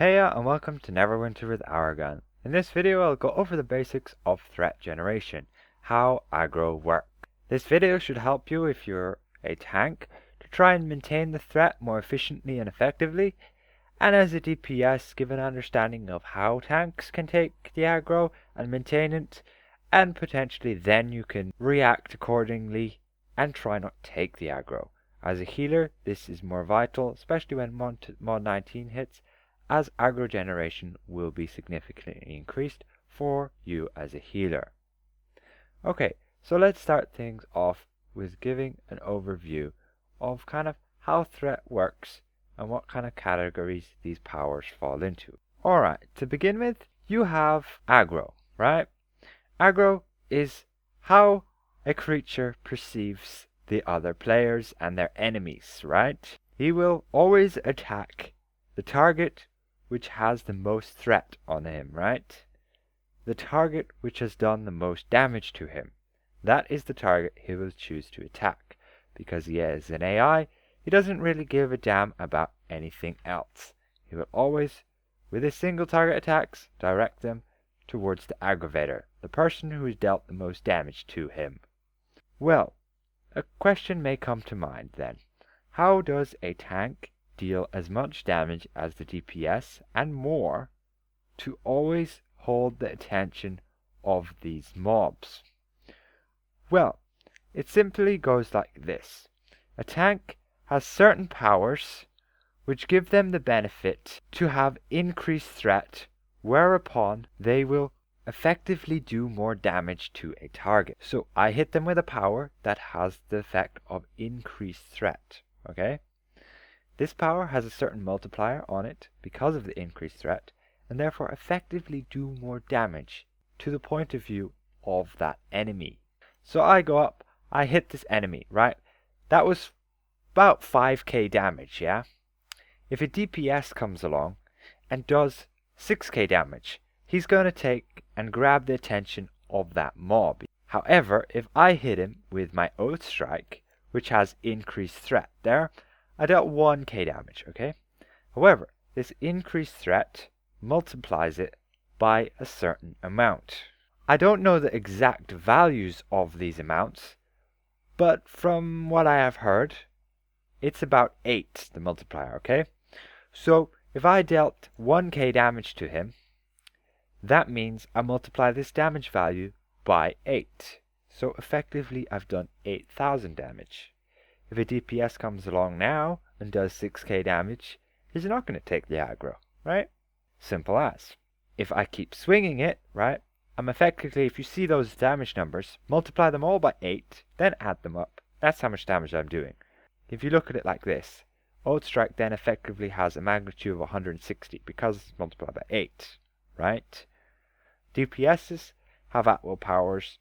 Heya and welcome to Neverwinter with Aragon. In this video I'll go over the basics of threat generation, how aggro works. This video should help you if you're a tank to try and maintain the threat more efficiently and effectively, and as a DPS give an understanding of how tanks can take the aggro and maintain it, and potentially then you can react accordingly and try not to take the aggro. As a healer this is more vital, especially when mod 19 hits, as aggro generation will be significantly increased for you as a healer. Okay, so let's start things off with giving an overview of kind of how threat works and what kind of categories these powers fall into. Alright, to begin with, you have aggro, right? Aggro is how a creature perceives the other players and their enemies, right? He will always attack the target which has the most threat on him, right? The target which has done the most damage to him. That is the target he will choose to attack. Because he is an AI, he doesn't really give a damn about anything else. He will always, with his single target attacks, direct them towards the aggravator, the person who has dealt the most damage to him. Well, a question may come to mind then. How does a tank deal as much damage as the DPS and more to always hold the attention of these mobs? Well, it simply goes like this. A tank has certain powers which give them the benefit to have increased threat, whereupon they will effectively do more damage to a target. So I hit them with a power that has the effect of increased threat, okay? This power has a certain multiplier on it because of the increased threat, and therefore effectively do more damage to the point of view of that enemy. So I go up, I hit this enemy, right? That was about 5k damage, yeah? If a DPS comes along and does 6k damage, he's going to take and grab the attention of that mob. However, if I hit him with my Oath Strike, which has increased threat there, I dealt 1k damage, okay? However, this increased threat multiplies it by a certain amount. I don't know the exact values of these amounts, but from what I have heard, it's about 8, the multiplier, okay? So, if I dealt 1k damage to him, that means I multiply this damage value by 8. So effectively, I've done 8,000 damage. If a DPS comes along now and does 6k damage, he's not going to take the aggro, right? Simple as. If I keep swinging it, right, I'm effectively, if you see those damage numbers, multiply them all by 8, then add them up. That's how much damage I'm doing. If you look at it like this, Oath Strike then effectively has a magnitude of 160 because it's multiplied by 8, right? DPSs have at-will powers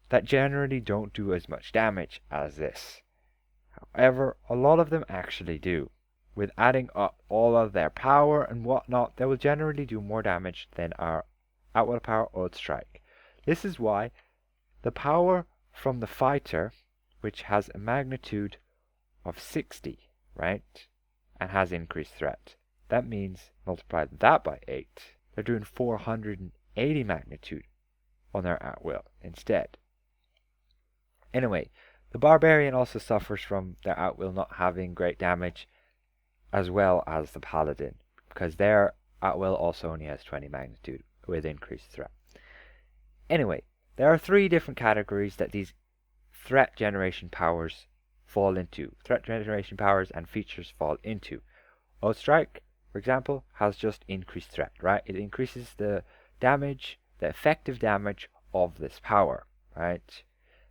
that generally don't do as much damage as this. However, a lot of them actually do. With adding up all of their power and whatnot, they will generally do more damage than our at-will power Oath Strike. This is why the power from the fighter, which has a magnitude of 60, right, and has increased threat, that means multiply that by 8. They're doing 480 magnitude on their at-will instead. Anyway, the Barbarian also suffers from their at-will not having great damage, as well as the Paladin, because their at-will also only has 20 magnitude with increased threat. Anyway, there are 3 different categories that these threat generation powers fall into. Threat generation powers and features fall into. Oath Strike, for example, has just increased threat, right? It increases the damage, the effective damage of this power, right?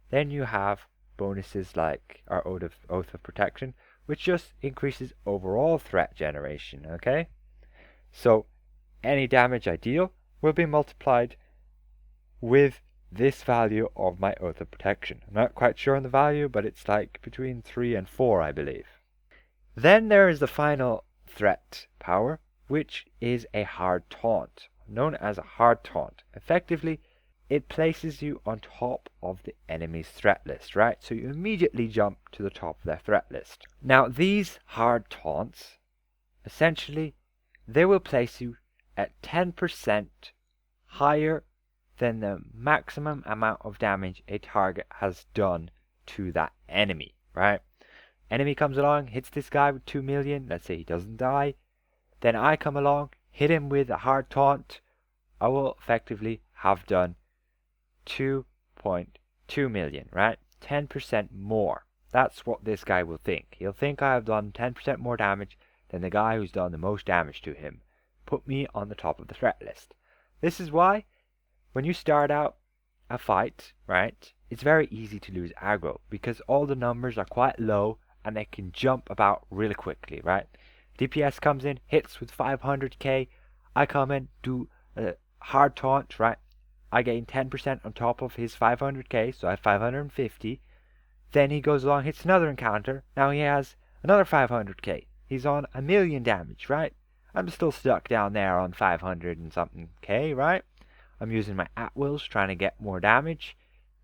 Then you have bonuses like our Oath of Protection, which just increases overall threat generation, okay? So, any damage I deal will be multiplied with this value of my Oath of Protection. I'm not quite sure on the value, but it's like between 3 and 4, I believe. Then there is the final threat power, which is a hard taunt, known as a hard taunt. Effectively, it places you on top of the enemy's threat list, right? So you immediately jump to the top of their threat list. Now, these hard taunts essentially they will place you at 10% higher than the maximum amount of damage a target has done to that enemy, right? Enemy comes along, hits this guy with 2 million, let's say he doesn't die, then I come along, hit him with a hard taunt, I will effectively have done 2.2 million, right? 10% more. That's what this guy will think. He'll think I have done 10% more damage than the guy who's done the most damage to him. Put me on the top of the threat list. This is why, when you start out a fight, right, it's very easy to lose aggro, because all the numbers are quite low and they can jump about really quickly, right? DPS comes in, hits with 500k, I come in, do a hard taunt, right? I gain 10% on top of his 500k, so I have 550. Then he goes along, hits another encounter, now he has another 500k. He's on 1,000,000 damage, right? I'm still stuck down there on 500 and something k, right? I'm using my at-wills, trying to get more damage.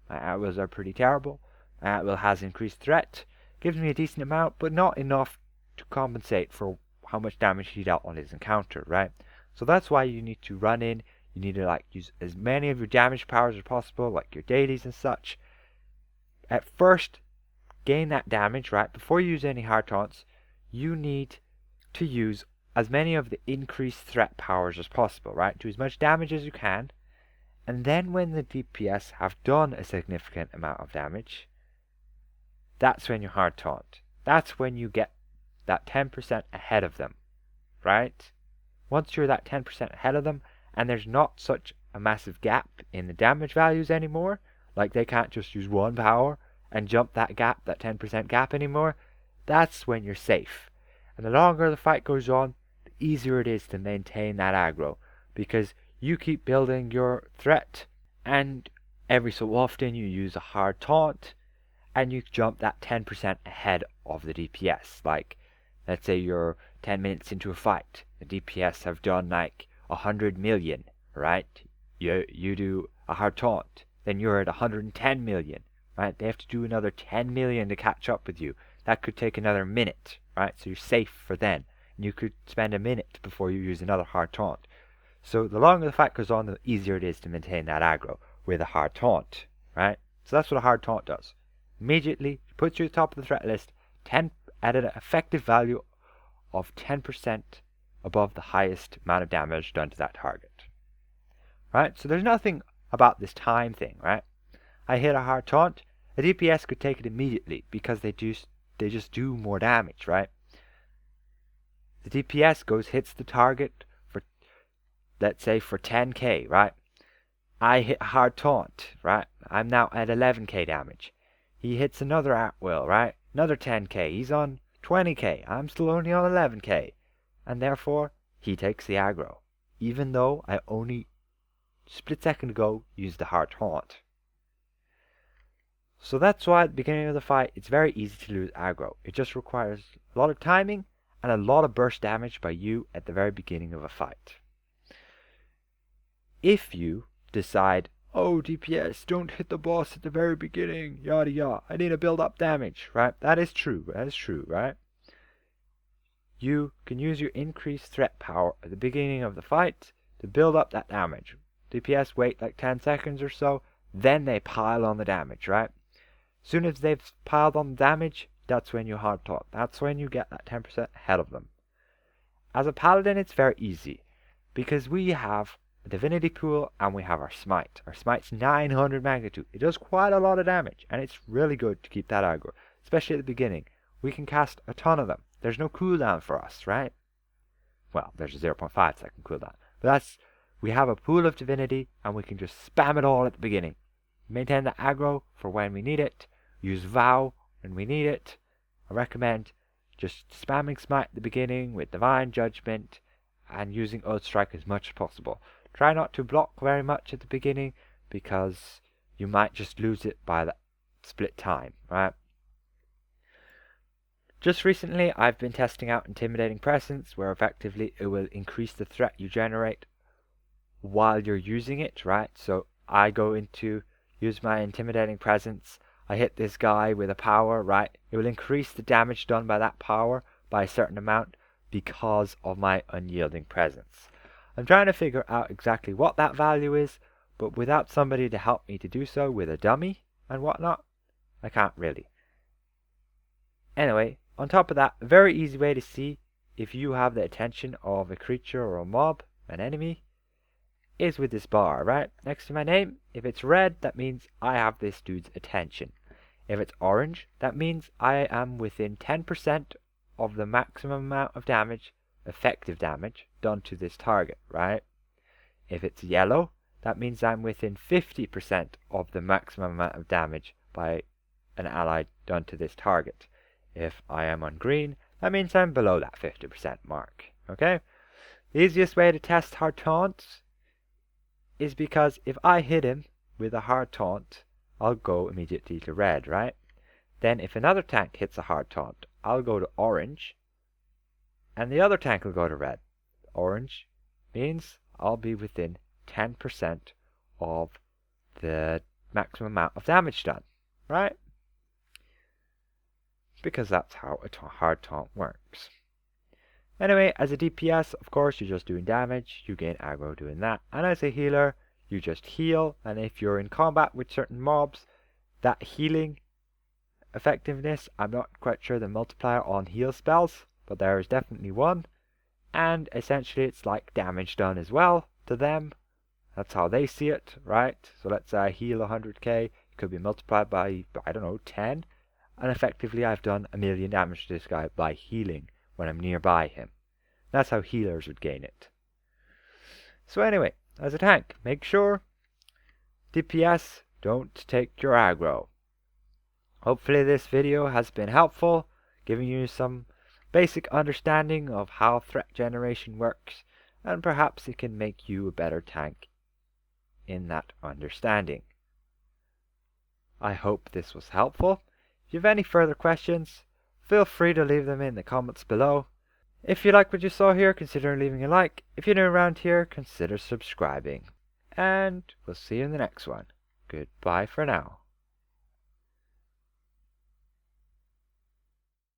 My at-wills are pretty terrible. My at-will has increased threat, gives me a decent amount, but not enough to compensate for how much damage he dealt on his encounter, right? So that's why you need to run in, you need to use as many of your damage powers as possible, like your dailies and such. At first, gain that damage, right? Before you use any hard taunts, you need to use as many of the increased threat powers as possible, right? Do as much damage as you can, and then when the DPS have done a significant amount of damage, that's when you hard taunt. That's when you get that 10% ahead of them, right? Once you're that 10% ahead of them, and there's not such a massive gap in the damage values anymore, like they can't just use one power and jump that gap, that 10% gap anymore, that's when you're safe. And the longer the fight goes on, the easier it is to maintain that aggro, because you keep building your threat, and every so often you use a hard taunt, and you jump that 10% ahead of the DPS. Like, let's say you're 10 minutes into a fight, the DPS have done like 100 million, right? You do a hard taunt, then you're at 110 million, right? They have to do another 10 million to catch up with you. That could take another minute, right? So you're safe for then. And you could spend a minute before you use another hard taunt. So the longer the fight goes on, the easier it is to maintain that aggro with a hard taunt, right? So that's what a hard taunt does. Immediately puts you at the top of the threat list, at an effective value of 10% above the highest amount of damage done to that target. Right? So there's nothing about this time thing, right? I hit a hard taunt, a DPS could take it immediately because they just do more damage, right? The DPS hits the target for, let's say, for 10k, right? I hit a hard taunt, right? I'm now at 11k damage. He hits another at-will, right? Another 10k. He's on 20k. I'm still only on 11k. And therefore, he takes the aggro. Even though I only split second ago used the hard taunt. So that's why at the beginning of the fight, it's very easy to lose aggro. It just requires a lot of timing and a lot of burst damage by you at the very beginning of a fight. If you decide, oh, DPS, don't hit the boss at the very beginning, yada yada, I need to build up damage, right? That is true, right? You can use your increased threat power at the beginning of the fight to build up that damage. DPS wait like 10 seconds or so, then they pile on the damage, right? As soon as they've piled on the damage, that's when you hard taunt. That's when you get that 10% ahead of them. As a paladin, it's very easy, because we have a divinity pool and we have our smite. Our smite's 900 magnitude. It does quite a lot of damage, and it's really good to keep that aggro, especially at the beginning. We can cast a ton of them. There's no cooldown for us, right? Well, there's a 0.5 second cooldown, but we have a pool of divinity and we can just spam it all at the beginning. Maintain the aggro for when we need it. Use vow when we need it. I recommend just spamming smite at the beginning with divine judgment and using oath strike as much as possible. Try not to block very much at the beginning, because you might just lose it by that split time, right? Just recently, I've been testing out Intimidating Presence, where effectively it will increase the threat you generate while you're using it, right? So I go into use my Intimidating Presence, I hit this guy with a power, right? It will increase the damage done by that power by a certain amount, because of my unyielding presence. I'm trying to figure out exactly what that value is, but without somebody to help me to do so with a dummy and whatnot, I can't really. Anyway, on top of that, a very easy way to see if you have the attention of a creature or a mob, an enemy, is with this bar, right? Next to my name. If it's red, that means I have this dude's attention. If it's orange, that means I am within 10% of the maximum amount of damage, effective damage, done to this target, right? If it's yellow, that means I'm within 50% of the maximum amount of damage by an ally done to this target. If I am on green, that means I'm below that 50% mark, okay? The easiest way to test hard taunts is because if I hit him with a hard taunt, I'll go immediately to red, right? Then if another tank hits a hard taunt, I'll go to orange, and the other tank will go to red. Orange means I'll be within 10% of the maximum amount of damage done, right? Because that's how a hard taunt works. Anyway, as a DPS, of course, you're just doing damage, you gain aggro doing that, and as a healer, you just heal, and if you're in combat with certain mobs, that healing effectiveness, I'm not quite sure the multiplier on heal spells, but there is definitely one, and essentially it's like damage done as well to them. That's how they see it, right? So let's say I heal 100k, it could be multiplied by, I don't know, 10, and effectively I've done 1,000,000 damage to this guy by healing when I'm nearby him. That's how healers would gain it. So anyway, as a tank, make sure DPS don't take your aggro. Hopefully this video has been helpful, giving you some basic understanding of how threat generation works, and perhaps it can make you a better tank in that understanding. I hope this was helpful. If you have any further questions, feel free to leave them in the comments below. If you like what you saw here, consider leaving a like. If you're new around here, consider subscribing. And we'll see you in the next one. Goodbye for now.